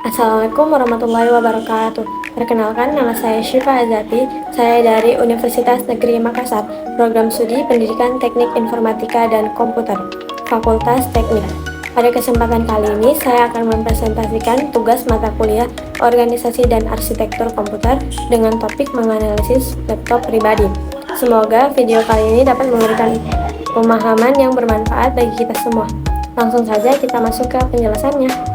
Assalamualaikum warahmatullahi wabarakatuh. Perkenalkan, nama saya Syifa Azati. Saya dari Universitas Negeri Makassar, Program Studi Pendidikan Teknik Informatika dan Komputer, Fakultas Teknik. Pada kesempatan kali ini, saya akan mempresentasikan tugas mata kuliah Organisasi dan Arsitektur Komputer dengan topik menganalisis laptop pribadi. Semoga video kali ini dapat memberikan pemahaman yang bermanfaat bagi kita semua. Langsung saja kita masuk ke penjelasannya.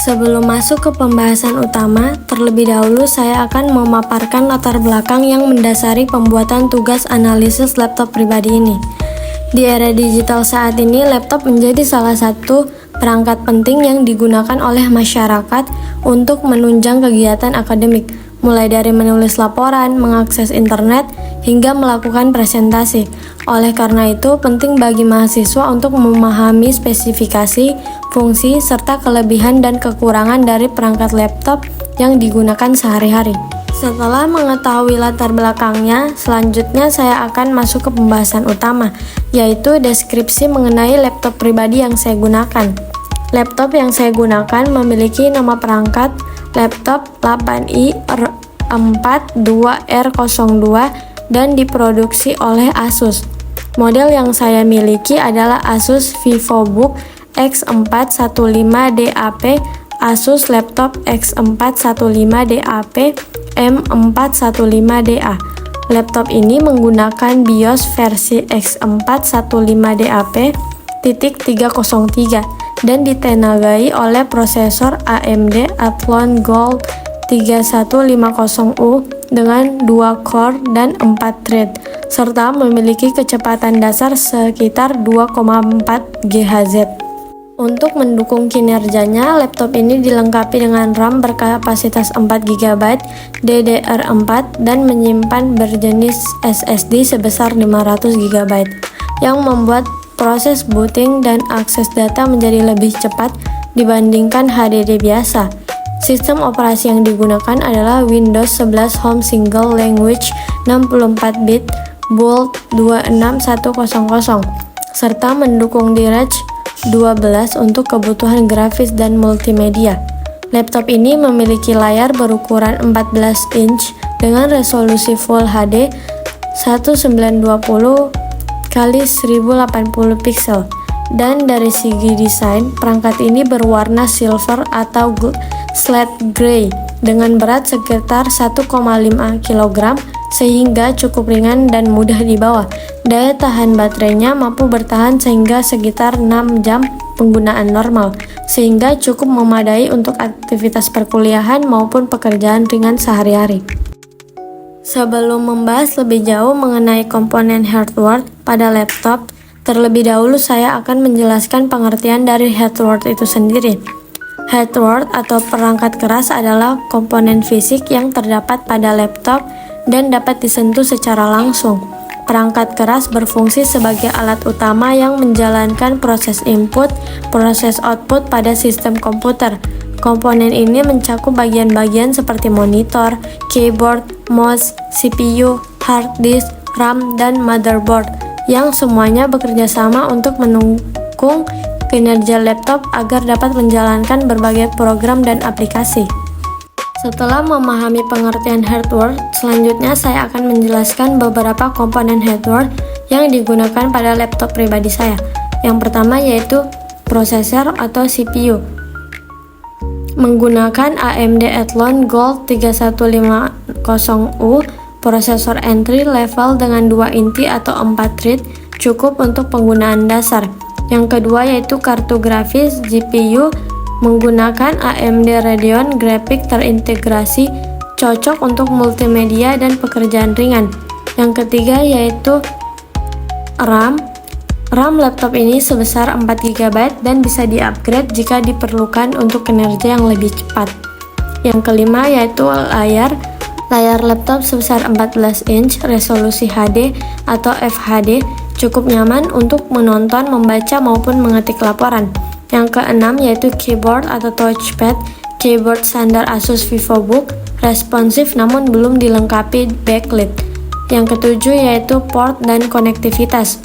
Sebelum masuk ke pembahasan utama, terlebih dahulu saya akan memaparkan latar belakang yang mendasari pembuatan tugas analisis laptop pribadi ini. Di era digital saat ini, laptop menjadi salah satu perangkat penting yang digunakan oleh masyarakat untuk menunjang kegiatan akademik, mulai dari menulis laporan, mengakses internet, hingga melakukan presentasi. Oleh karena itu, penting bagi mahasiswa untuk memahami spesifikasi, fungsi, serta kelebihan dan kekurangan dari perangkat laptop yang digunakan sehari-hari. Setelah mengetahui latar belakangnya, selanjutnya saya akan masuk ke pembahasan utama, yaitu deskripsi mengenai laptop pribadi yang saya gunakan. Laptop yang saya gunakan memiliki nama perangkat laptop 8i42R02 dan diproduksi oleh Asus. Model yang saya miliki adalah Asus VivoBook X415DAP, Asus Laptop X415DAP M415DA. Laptop ini menggunakan BIOS versi X415DAP .303 dan ditenagai oleh prosesor AMD Athlon Gold 3150U dengan 2 core dan 4 thread, serta memiliki kecepatan dasar sekitar 2,4 GHz. Untuk mendukung kinerjanya, laptop ini dilengkapi dengan RAM berkapasitas 4 GB, DDR4, dan menyimpan berjenis SSD sebesar 500 GB, yang membuat proses booting dan akses data menjadi lebih cepat dibandingkan HDD biasa. Sistem operasi yang digunakan adalah Windows 11 Home Single Language 64-bit Bolt 26100 serta mendukung DirectX 12 untuk kebutuhan grafis dan multimedia. Laptop ini memiliki layar berukuran 14 inch dengan resolusi Full HD 1920 x 1080 pixel. Dan dari segi desain, perangkat ini berwarna silver atau slate gray dengan berat sekitar 1,5 kg sehingga cukup ringan dan mudah dibawa. Daya tahan baterainya mampu bertahan sehingga sekitar 6 jam penggunaan normal, sehingga cukup memadai untuk aktivitas perkuliahan maupun pekerjaan ringan sehari-hari. Sebelum membahas lebih jauh mengenai komponen hardware pada laptop, terlebih dahulu saya akan menjelaskan pengertian dari hardware itu sendiri. Hardware atau perangkat keras adalah komponen fisik yang terdapat pada laptop dan dapat disentuh secara langsung. Perangkat keras berfungsi sebagai alat utama yang menjalankan proses input, proses output pada sistem komputer. Komponen ini mencakup bagian-bagian seperti monitor, keyboard, mouse, CPU, hard disk, RAM, dan motherboard, yang semuanya bekerja sama untuk mendukung kinerja laptop agar dapat menjalankan berbagai program dan aplikasi. Setelah memahami pengertian hardware, selanjutnya saya akan menjelaskan beberapa komponen hardware yang digunakan pada laptop pribadi saya. Yang pertama yaitu prosesor atau CPU. Menggunakan AMD Athlon Gold 3150U, prosesor entry level dengan 2 inti atau 4 thread cukup untuk penggunaan dasar. Yang kedua yaitu kartu grafis GPU menggunakan AMD Radeon Graphics terintegrasi, cocok untuk multimedia dan pekerjaan ringan. Yang ketiga yaitu RAM. RAM laptop ini sebesar 4 GB dan bisa di-upgrade jika diperlukan untuk kinerja yang lebih cepat. Yang kelima yaitu layar. Layar laptop sebesar 14 inch, resolusi HD atau FHD, cukup nyaman untuk menonton, membaca, maupun mengetik laporan. Yang keenam yaitu keyboard atau touchpad. Keyboard standar Asus VivoBook, responsif namun belum dilengkapi backlit. Yang ketujuh yaitu port dan konektivitas.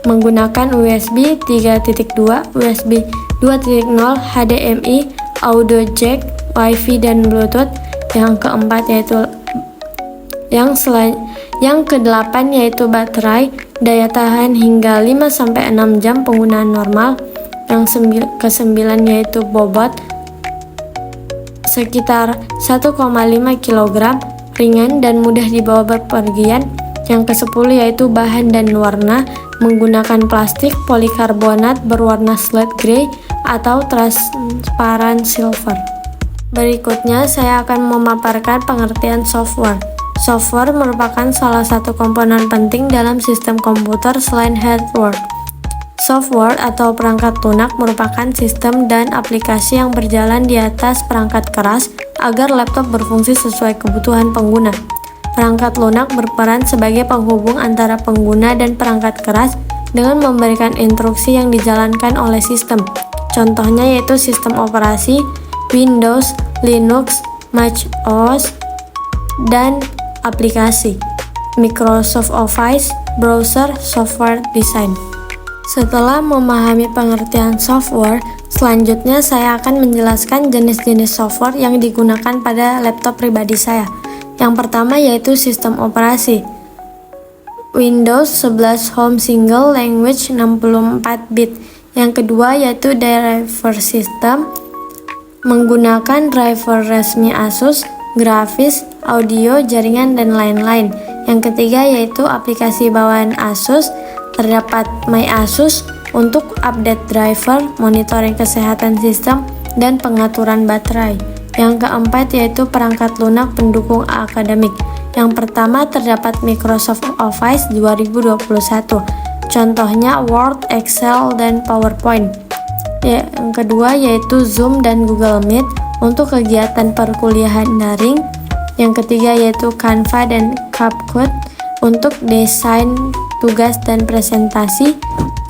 menggunakan USB 3.2, USB 2.0, HDMI, audio jack, Wi-Fi dan Bluetooth. Yang keempat yaitu yang kedelapan yaitu baterai, daya tahan hingga 5-6 jam penggunaan normal. Yang kesembilan yaitu bobot sekitar 1,5 kg, ringan dan mudah dibawa berpergian. Yang ke-10 yaitu bahan dan warna, menggunakan plastik polikarbonat berwarna slate gray atau transparan silver. Berikutnya saya akan memaparkan pengertian software. Software merupakan salah satu komponen penting dalam sistem komputer selain hardware. Software atau perangkat lunak merupakan sistem dan aplikasi yang berjalan di atas perangkat keras agar laptop berfungsi sesuai kebutuhan pengguna. Perangkat lunak berperan sebagai penghubung antara pengguna dan perangkat keras dengan memberikan instruksi yang dijalankan oleh sistem. Contohnya yaitu sistem operasi, Windows, Linux, Mac OS, dan aplikasi, Microsoft Office, browser, software design. Setelah memahami pengertian software, selanjutnya saya akan menjelaskan jenis-jenis software yang digunakan pada laptop pribadi saya. Yang pertama yaitu sistem operasi, Windows 11 Home Single Language 64 bit. Yang kedua yaitu driver system, menggunakan driver resmi Asus, grafis, audio, jaringan, dan lain-lain. Yang ketiga yaitu aplikasi bawaan Asus, terdapat My Asus untuk update driver, monitoring kesehatan sistem, dan pengaturan baterai. Yang keempat yaitu perangkat lunak pendukung akademik. Yang pertama terdapat Microsoft Office 2021, contohnya Word, Excel, dan PowerPoint. Yang kedua yaitu Zoom dan Google Meet untuk kegiatan perkuliahan daring. Yang ketiga yaitu Canva dan CapCut untuk desain tugas dan presentasi.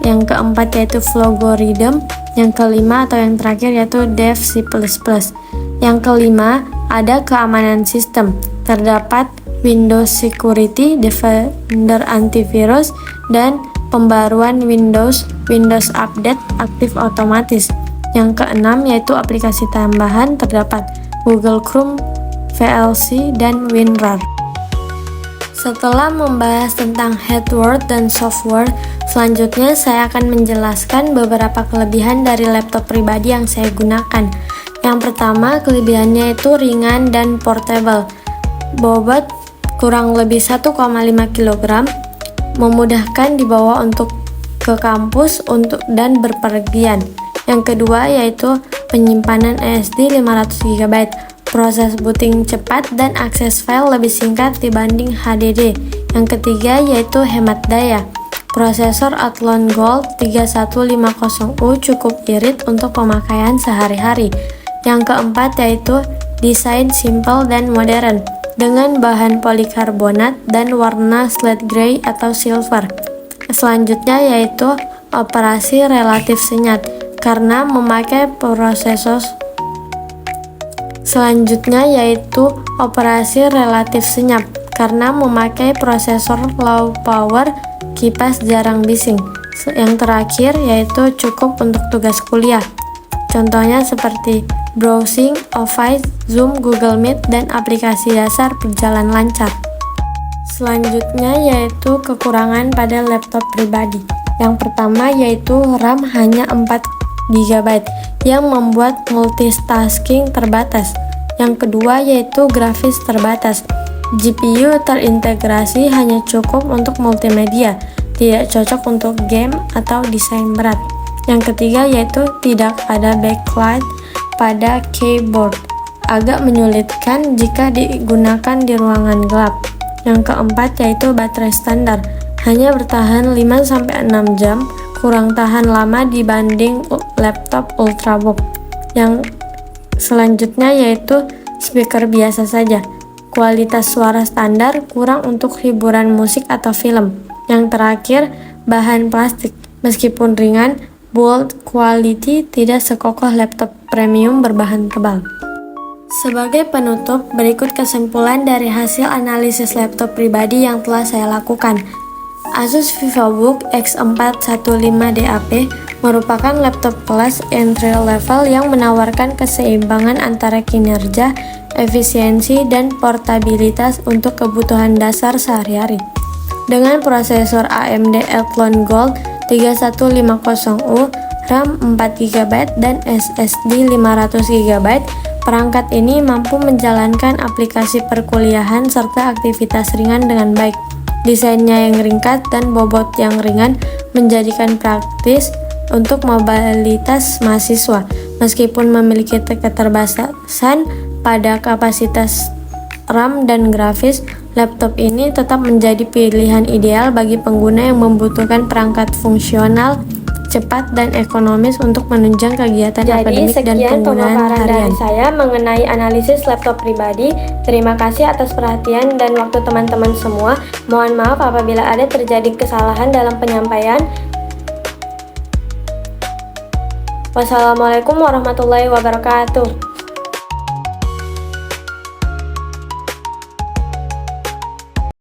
Yang keempat yaitu Flowgoridem. Yang kelima atau yang terakhir yaitu Dev C++. Yang kelima ada keamanan sistem. Terdapat Windows Security, Defender Antivirus, dan pembaruan Windows Update aktif otomatis. Yang keenam yaitu aplikasi tambahan, terdapat Google Chrome, VLC, dan WinRAR. Setelah membahas tentang hardware dan software, selanjutnya saya akan menjelaskan beberapa kelebihan dari laptop pribadi yang saya gunakan. Yang pertama, kelebihannya itu ringan dan portable. Bobot kurang lebih 1,5 kg, memudahkan dibawa untuk ke kampus dan berpergian. Yang kedua yaitu penyimpanan SSD 500 GB, proses booting cepat dan akses file lebih singkat dibanding HDD. Yang ketiga yaitu hemat daya. Prosesor Athlon Gold 3150U cukup irit untuk pemakaian sehari-hari. Yang keempat yaitu desain simple dan modern dengan bahan polikarbonat dan warna slate gray atau silver. Selanjutnya yaitu operasi relatif senyap karena memakai prosesor low power, kipas jarang bising. Yang terakhir yaitu cukup untuk tugas kuliah. Contohnya seperti browsing, Office, Zoom, Google Meet, dan aplikasi dasar berjalan lancar. Selanjutnya yaitu kekurangan pada laptop pribadi. Yang pertama yaitu RAM hanya 4 GB yang membuat multitasking terbatas. Yang kedua yaitu grafis terbatas. GPU terintegrasi hanya cukup untuk multimedia, tidak cocok untuk game atau desain berat. Yang ketiga yaitu tidak ada backlight pada keyboard, agak menyulitkan jika digunakan di ruangan gelap. Yang keempat yaitu baterai standar, hanya bertahan 5-6 jam, kurang tahan lama dibanding laptop ultrabook. Yang selanjutnya yaitu speaker biasa saja, kualitas suara standar, kurang untuk hiburan musik atau film. Yang terakhir, bahan plastik, meskipun ringan, build quality tidak sekokoh laptop premium berbahan tebal. Sebagai penutup, berikut kesimpulan dari hasil analisis laptop pribadi yang telah saya lakukan. Asus VivoBook X415DAP merupakan laptop kelas entry level yang menawarkan keseimbangan antara kinerja, efisiensi, dan portabilitas untuk kebutuhan dasar sehari-hari. Dengan prosesor AMD Athlon Gold 3150U, RAM 4GB, dan SSD 500GB, perangkat ini mampu menjalankan aplikasi perkuliahan serta aktivitas ringan dengan baik. Desainnya yang ringkas dan bobot yang ringan menjadikan praktis untuk mobilitas mahasiswa. Meskipun memiliki keterbatasan pada kapasitas RAM dan grafis, laptop ini tetap menjadi pilihan ideal bagi pengguna yang membutuhkan perangkat fungsional, cepat, dan ekonomis untuk menunjang kegiatan akademik dan penggunaan harian. Dari saya mengenai analisis laptop pribadi. Terima kasih atas perhatian dan waktu teman-teman semua. Mohon maaf apabila ada terjadi kesalahan dalam penyampaian. Wassalamualaikum warahmatullahi wabarakatuh.